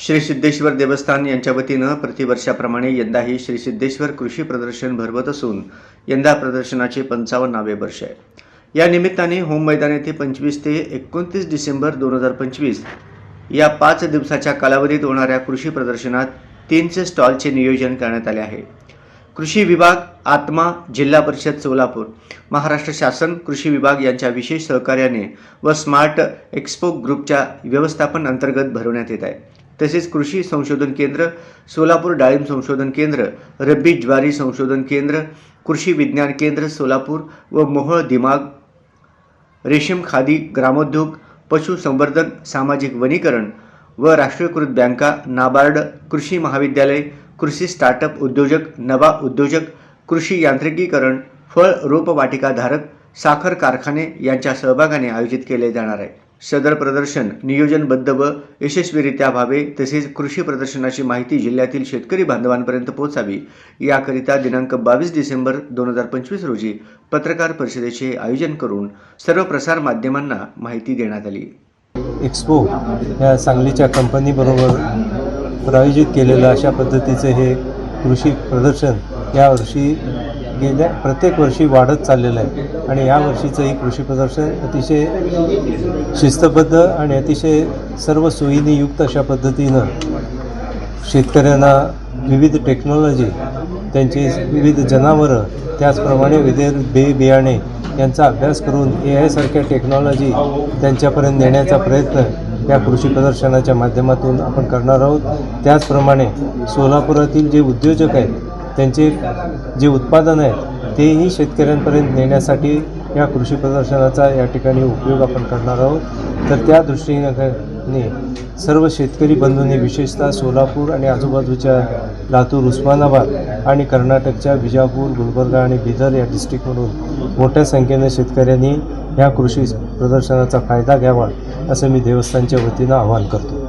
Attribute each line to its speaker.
Speaker 1: श्री सिद्धेश्वर देवस्थान यांच्या वतीनं प्रतिवर्षाप्रमाणे यंदाही श्री सिद्धेश्वर कृषी प्रदर्शन भरवत असून यंदा प्रदर्शनाचे 55वे वर्ष आहे। या निमित्ताने होम मैदान येथे 25 ते 29 डिसेंबर 2025 या 5 दिवसाच्या कालावधीत होणाऱ्या कृषी प्रदर्शनात 300 स्टॉलचे नियोजन करण्यात आले आहे। कृषी विभाग, आत्मा, जिल्हा परिषद सोलापूर, महाराष्ट्र शासन कृषी विभाग यांच्या विशेष सहकार्याने व स्मार्ट एक्सपो ग्रुपच्या व्यवस्थापन अंतर्गत भरवण्यात येत आहे। तसेच कृषी संशोधन केंद्र, सोलापूर डाळिंब संशोधन केंद्र, रब्बी ज्वारी संशोधन केंद्र, कृषी विज्ञान केंद्र सोलापूर व मोहोळ दिमाग, रेशीम खादी ग्रामोद्योग, पशुसंवर्धन, सामाजिक वनीकरण व राष्ट्रीयकृत बँका, नाबार्ड, कृषी महाविद्यालय, कृषी स्टार्टअप उद्योजक, नवा उद्योजक, कृषी यांत्रिकीकरण, फळ रोपवाटिकाधारक, साखर कारखाने यांच्या सहभागाने आयोजित केले जाणार आहे। सदर प्रदर्शन नियोजनबद्ध व यशस्वीरित्या व्हावे तसेच कृषी प्रदर्शनाची माहिती जिल्ह्यातील शेतकरी बांधवांपर्यंत पोहोचावी याकरिता दिनांक 22 डिसेंबर 2025 रोजी पत्रकार परिषदेचे आयोजन करून सर्व प्रसार माध्यमांना माहिती देण्यात आली।
Speaker 2: एक्सपो या सांगलीच्या कंपनीबरोबर प्रायोजित केलेलं अशा पद्धतीचे हे कृषी प्रदर्शन यावर्षी गेल्या प्रत्येक वर्षी वाढत चाललेलं आहे आणि या वर्षीचं ही कृषी प्रदर्शन अतिशय शिस्तबद्ध आणि अतिशय सर्व सोयीने युक्त अशा पद्धतीनं शेतकऱ्यांना विविध टेक्नॉलॉजी, त्यांची विविध जनावरं, त्याचप्रमाणे विविध बियाणे यांचा अभ्यास करून AI सारख्या टेक्नॉलॉजी त्यांच्यापर्यंत नेण्याचा प्रयत्न या कृषी प्रदर्शनाच्या माध्यमातून आपण करणार आहोत। त्याचप्रमाणे सोलापुरातील जे उद्योजक आहेत त्यांचे जे उत्पादन आहेत तेही शेतकऱ्यांपर्यंत नेण्यासाठी या कृषी प्रदर्शनाचा या ठिकाणी उपयोग आपण करणार आहोत। तर त्या दृष्टीने सर्व शेतकरी बंधूंनी विशेषतः सोलापूर आणि आजूबाजूच्या लातूर, उस्मानाबाद आणि कर्नाटकच्या विजापूर, गुलबर्गा आणि बिदर या डिस्ट्रिक्टमधून मोठ्या संख्येने शेतकऱ्यांनी या कृषी प्रदर्शनाचा फायदा घ्यावा असं मी देवस्थानच्या वतीनं आवाहन करतो।